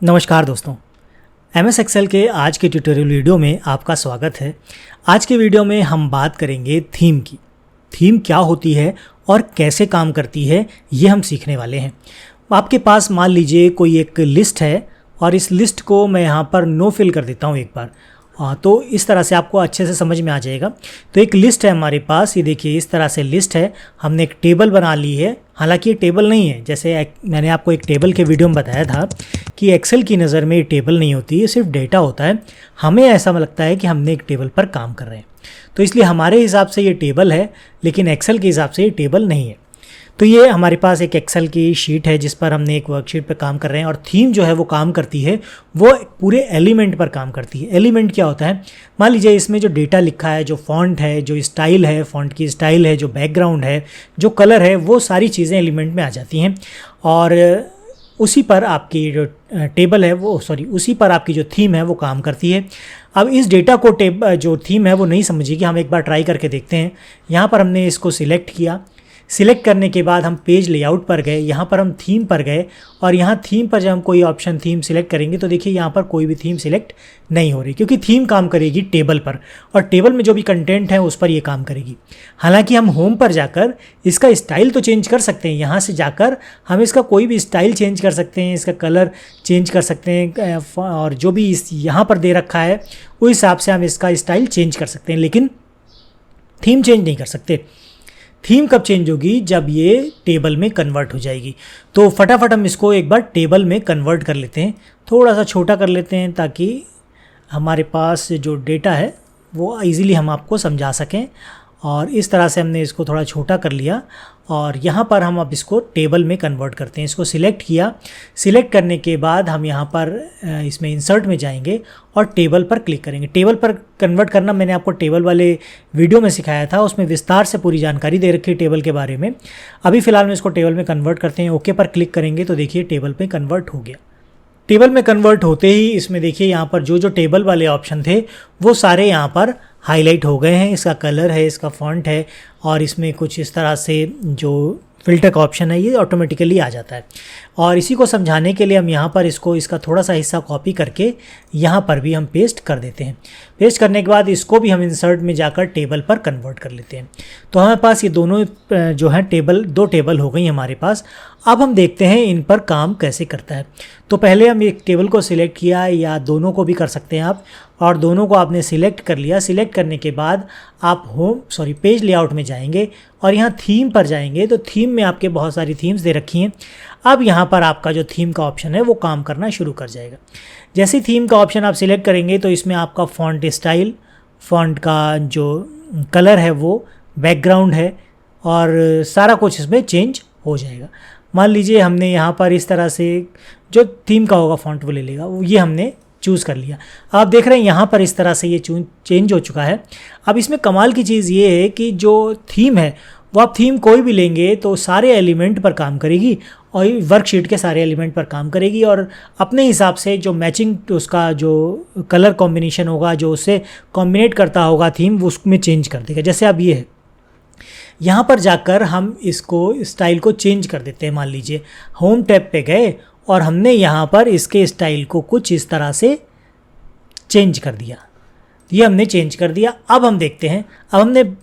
नमस्कार दोस्तों, MS Excel के आज के ट्यूटोरियल वीडियो में आपका स्वागत है। आज के वीडियो में हम बात करेंगे थीम की। थीम क्या होती है और कैसे काम करती है, ये हम सीखने वाले हैं। आपके पास मान लीजिए कोई एक लिस्ट है और इस लिस्ट को मैं यहाँ पर नो फिल कर देता हूँ एक बार। तो इस तरह से आपको अच्छे से समझ में आ जाएगा। तो एक लिस्ट है हमारे पास, ये देखिए इस तरह से लिस्ट है। हमने एक टेबल बना ली है, हालांकि ये टेबल नहीं है। जैसे मैंने आपको एक टेबल के वीडियो में बताया था कि एक्सेल की नज़र में ये टेबल नहीं होती, ये सिर्फ डेटा होता है। हमें ऐसा लगता है कि हमने एक टेबल पर काम कर रहे हैं, तो इसलिए हमारे हिसाब से ये टेबल है, लेकिन एक्सेल के हिसाब से ये टेबल नहीं है। तो ये हमारे पास एक एक्सेल की शीट है जिस पर हमने एक वर्कशीट पर काम कर रहे हैं, और थीम जो है वो काम करती है, वो पूरे एलिमेंट पर काम करती है। एलिमेंट क्या होता है? मान लीजिए इसमें जो डेटा लिखा है, जो फॉन्ट है, जो स्टाइल है, फॉन्ट की स्टाइल है, जो बैकग्राउंड है, जो कलर है, वो सारी चीज़ें एलिमेंट में आ जाती हैं। और उसी पर आपकी जो टेबल है उसी पर आपकी जो थीम है वो काम करती है। अब इस डेटा को जो थीम है वो नहीं समझेगी, हम एक बार ट्राई करके देखते हैं। यहाँ पर हमने इसको सिलेक्ट किया। सिलेक्ट करने के बाद हम पेज लेआउट पर गए, यहाँ पर हम थीम पर गए, और यहाँ थीम पर जब हम कोई ऑप्शन थीम सिलेक्ट करेंगे तो देखिए यहाँ पर कोई भी थीम सिलेक्ट नहीं हो रही, क्योंकि थीम काम करेगी टेबल पर, और टेबल में जो भी कंटेंट है उस पर ये काम करेगी। हालांकि हम होम पर जाकर इसका स्टाइल तो चेंज कर सकते हैं। यहाँ से जाकर हम इसका कोई भी स्टाइल चेंज कर सकते हैं, इसका कलर चेंज कर सकते हैं, और जो भी यहाँ पर दे रखा है उस हिसाब से हम इसका स्टाइल चेंज कर सकते हैं, लेकिन थीम चेंज नहीं कर सकते। थीम कब चेंज होगी? जब ये टेबल में कन्वर्ट हो जाएगी। तो फटाफट हम इसको एक बार टेबल में कन्वर्ट कर लेते हैं, थोड़ा सा छोटा कर लेते हैं ताकि हमारे पास जो डेटा है वो इजीली हम आपको समझा सकें। और इस तरह से हमने इसको थोड़ा छोटा कर लिया, और यहाँ पर हम अब इसको टेबल में कन्वर्ट करते हैं। इसको सिलेक्ट किया। सिलेक्ट करने के बाद हम यहाँ पर इसमें इंसर्ट में जाएंगे और टेबल पर क्लिक करेंगे। टेबल पर कन्वर्ट करना मैंने आपको टेबल वाले वीडियो में सिखाया था, उसमें विस्तार से पूरी जानकारी दे रखी है टेबल के बारे में। अभी फ़िलहाल में इसको टेबल में कन्वर्ट करते हैं। ओके पर क्लिक करेंगे तो देखिए टेबल पर कन्वर्ट हो गया। टेबल में कन्वर्ट होते ही इसमें देखिए यहाँ पर जो जो टेबल वाले ऑप्शन थे वो सारे यहाँ पर हाईलाइट हो गए हैं। इसका कलर है, इसका फॉन्ट है, और इसमें कुछ इस तरह से जो फ़िल्टर का ऑप्शन है ये ऑटोमेटिकली आ जाता है। और इसी को समझाने के लिए हम यहाँ पर इसका थोड़ा सा हिस्सा कॉपी करके यहाँ पर भी हम पेस्ट कर देते हैं। पेस्ट करने के बाद इसको भी हम इंसर्ट में जाकर टेबल पर कन्वर्ट कर लेते हैं। तो हमारे पास ये दोनों जो है दो टेबल हो गई हमारे पास। अब हम देखते हैं इन पर काम कैसे करता है। तो पहले हम एक टेबल को सिलेक्ट किया, या दोनों को भी कर सकते हैं आप, और दोनों को आपने सिलेक्ट कर लिया। सिलेक्ट करने के बाद आप पेज लेआउट में जाएंगे और यहाँ थीम पर जाएंगे। तो थीम में आपके बहुत सारी थीम्स दे रखी हैं। अब यहाँ पर आपका जो थीम का ऑप्शन है वो काम करना शुरू कर जाएगा। जैसे थीम का ऑप्शन आप सिलेक्ट करेंगे तो इसमें आपका फॉन्ट स्टाइल, फॉन्ट का जो कलर है वो, बैकग्राउंड है, और सारा कुछ इसमें चेंज हो जाएगा। मान लीजिए हमने यहाँ पर इस तरह से जो थीम का होगा फॉन्ट वो ले लेगा, ये हमने चूज़ कर लिया। आप देख रहे हैं यहाँ पर इस तरह से ये चेंज हो चुका है। अब इसमें कमाल की चीज़ ये है कि जो थीम है वो आप थीम कोई भी लेंगे तो सारे एलिमेंट पर काम करेगी, और वर्कशीट के सारे एलिमेंट पर काम करेगी, और अपने हिसाब से जो मैचिंग उसका जो कलर कॉम्बिनेशन होगा, जो उससे कॉम्बिनेट करता होगा थीम, वो उसमें चेंज कर देगा। जैसे अब ये है, यहाँ पर जाकर हम इसको स्टाइल को चेंज कर देते हैं। मान लीजिए होम टैब पे गए और हमने यहाँ पर इसके स्टाइल को कुछ इस तरह से चेंज कर दिया। ये हमने चेंज कर दिया। अब हम देखते हैं, अब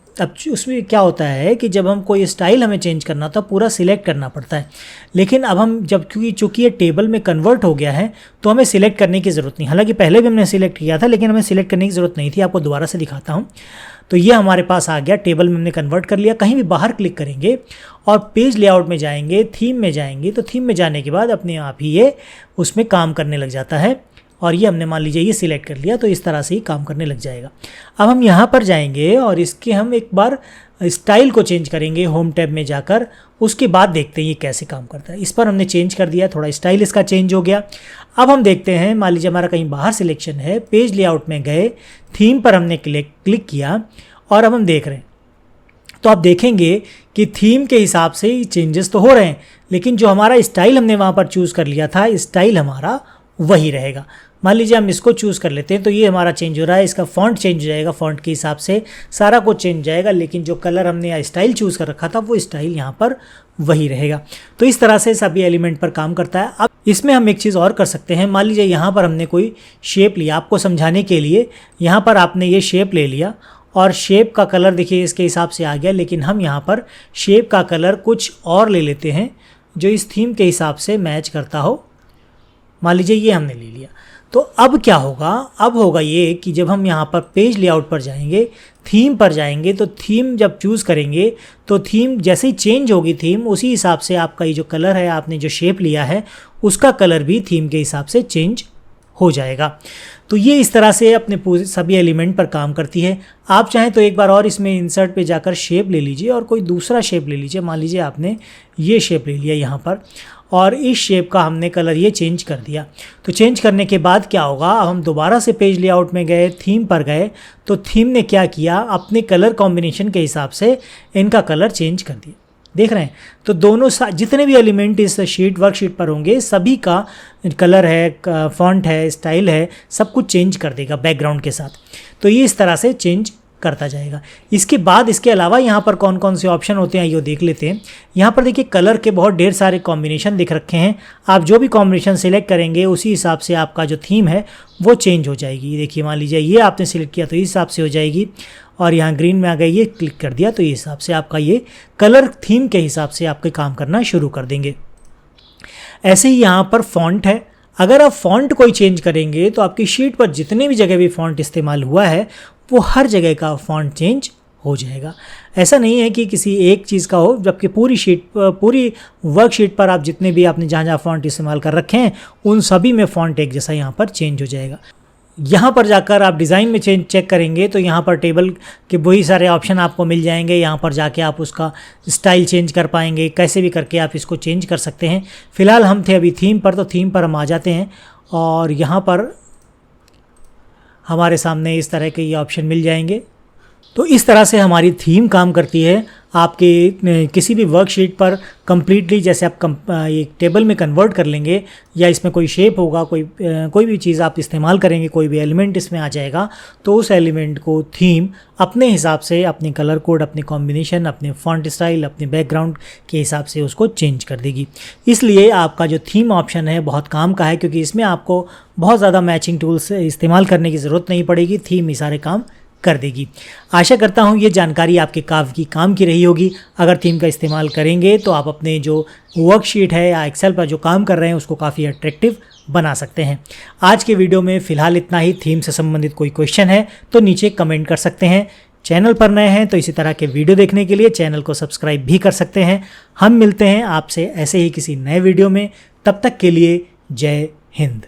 उसमें क्या होता है कि जब हम कोई स्टाइल हमें चेंज करना तो पूरा सिलेक्ट करना पड़ता है, लेकिन अब हम चूँकि ये टेबल में कन्वर्ट हो गया है तो हमें सिलेक्ट करने की ज़रूरत नहीं। हालांकि पहले भी हमने सिलेक्ट किया था, लेकिन हमें सिलेक्ट करने की ज़रूरत नहीं थी। आपको दोबारा से दिखाता हूँ। तो ये हमारे पास आ गया, टेबल में हमने कन्वर्ट कर लिया। कहीं भी बाहर क्लिक करेंगे और पेज लेआउट में जाएंगे, थीम में जाएंगे, तो थीम में जाने के बाद अपने आप ही ये उसमें काम करने लग जाता है। और ये हमने मान लीजिए ये सिलेक्ट कर लिया, तो इस तरह से ही काम करने लग जाएगा। अब हम यहाँ पर जाएंगे और इसके हम एक बार स्टाइल को चेंज करेंगे होम टैब में जाकर, उसके बाद देखते हैं ये कैसे काम करता है। इस पर हमने चेंज कर दिया, थोड़ा स्टाइल इसका चेंज हो गया। अब हम देखते हैं, मान लीजिए हमारा कहीं बाहर सिलेक्शन है, पेज लेआउट में गए, थीम पर हमने क्लिक किया, और अब हम देख रहे हैं। तो आप देखेंगे कि थीम के हिसाब से चेंजेस तो हो रहे हैं, लेकिन जो हमारा स्टाइल हमने वहाँ पर चूज़ कर लिया था, स्टाइल हमारा वही रहेगा। मान लीजिए हम इसको चूज़ कर लेते हैं, तो ये हमारा चेंज हो रहा है, इसका फॉन्ट चेंज हो जाएगा, फॉन्ट के हिसाब से सारा कुछ चेंज हो जाएगा, लेकिन जो कलर हमने या स्टाइल चूज़ कर रखा था वो स्टाइल यहाँ पर वही रहेगा। तो इस तरह से सभी एलिमेंट पर काम करता है। अब इसमें हम एक चीज़ और कर सकते हैं। मान लीजिए यहाँ पर हमने कोई शेप लिया, आपको समझाने के लिए यहाँ पर आपने ये शेप ले लिया और शेप का कलर देखिए इसके हिसाब से आ गया, लेकिन हम यहाँ पर शेप का कलर कुछ और ले लेते हैं जो इस थीम के हिसाब से मैच करता हो। मान लीजिए ये हमने ले लिया, तो अब क्या होगा, अब होगा ये कि जब हम यहाँ पर पेज लेआउट पर जाएंगे, थीम पर जाएंगे, तो थीम जब चूज़ करेंगे तो थीम जैसे ही चेंज होगी थीम, उसी हिसाब से आपका ये जो कलर है, आपने जो शेप लिया है उसका कलर भी थीम के हिसाब से चेंज हो जाएगा। तो ये इस तरह से अपने पूरे सभी एलिमेंट पर काम करती है। आप चाहें तो एक बार और इसमें इंसर्ट पे जाकर शेप ले लीजिए और कोई दूसरा शेप ले लीजिए। मान लीजिए आपने ये शेप ले लिया यहाँ पर और इस शेप का हमने कलर ये चेंज कर दिया। तो चेंज करने के बाद क्या होगा, अब हम दोबारा से पेज लेआउट में गए, थीम पर गए, तो थीम ने क्या किया, अपने कलर कॉम्बिनेशन के हिसाब से इनका कलर चेंज कर दिया। देख रहे हैं, तो दोनों जितने भी एलिमेंट इस वर्कशीट पर होंगे सभी का कलर है, फॉन्ट है, स्टाइल है, सब कुछ चेंज कर देगा बैकग्राउंड के साथ। तो ये इस तरह से चेंज करता जाएगा। इसके बाद इसके अलावा यहाँ पर कौन कौन से ऑप्शन होते हैं ये देख लेते हैं। यहाँ पर देखिए कलर के बहुत ढेर सारे कॉम्बिनेशन दिख रखे हैं। आप जो भी कॉम्बिनेशन सिलेक्ट करेंगे उसी हिसाब से आपका जो थीम है वो चेंज हो जाएगी। देखिए मान लीजिए ये आपने सिलेक्ट किया तो इस हिसाब से हो जाएगी, और यहाँ ग्रीन में आ गई, ये क्लिक कर दिया तो इस हिसाब से आपका ये कलर थीम के हिसाब से आपके काम करना शुरू कर देंगे। ऐसे ही यहाँ पर फॉन्ट है। अगर आप फॉन्ट कोई चेंज करेंगे तो आपकी शीट पर जितने भी जगह भी फॉन्ट इस्तेमाल हुआ है वो हर जगह का फॉन्ट चेंज हो जाएगा। ऐसा नहीं है कि किसी एक चीज़ का हो, जबकि पूरी वर्कशीट पर आप जितने भी आपने जहाँ जहाँ फॉन्ट इस्तेमाल कर रखे हैं उन सभी में फॉन्ट एक जैसा यहाँ पर चेंज हो जाएगा। यहाँ पर जाकर आप डिज़ाइन में चेक करेंगे तो यहाँ पर टेबल के वही सारे ऑप्शन आपको मिल जाएंगे। यहाँ पर जाके आप उसका स्टाइल चेंज कर पाएंगे, कैसे भी करके आप इसको चेंज कर सकते हैं। फ़िलहाल हम थे अभी थीम पर, तो थीम पर हम आ जाते हैं और यहाँ पर हमारे सामने इस तरह के ये ऑप्शन मिल जाएंगे। तो इस तरह से हमारी थीम काम करती है आपके किसी भी वर्कशीट पर कम्प्लीटली। जैसे आप एक टेबल में कन्वर्ट कर लेंगे या इसमें कोई शेप होगा, कोई भी चीज़ आप इस्तेमाल करेंगे, कोई भी एलिमेंट इसमें आ जाएगा, तो उस एलिमेंट को थीम अपने हिसाब से, अपने कलर कोड, अपने कॉम्बिनेशन, अपने फॉन्ट स्टाइल, अपने बैकग्राउंड के हिसाब से उसको चेंज कर देगी। इसलिए आपका जो थीम ऑप्शन है बहुत काम का है, क्योंकि इसमें आपको बहुत ज़्यादा मैचिंग टूल्स इस्तेमाल करने की ज़रूरत नहीं पड़ेगी, थीम ही सारे काम कर देगी। आशा करता हूँ ये जानकारी आपके काफ़ी काम की रही होगी। अगर थीम का इस्तेमाल करेंगे तो आप अपने जो वर्कशीट है या एक्सेल पर जो काम कर रहे हैं उसको काफ़ी अट्रैक्टिव बना सकते हैं। आज के वीडियो में फ़िलहाल इतना ही। थीम से संबंधित कोई क्वेश्चन है तो नीचे कमेंट कर सकते हैं। चैनल पर नए हैं तो इसी तरह के वीडियो देखने के लिए चैनल को सब्सक्राइब भी कर सकते हैं। हम मिलते हैं आपसे ऐसे ही किसी नए वीडियो में। तब तक के लिए जय हिंद।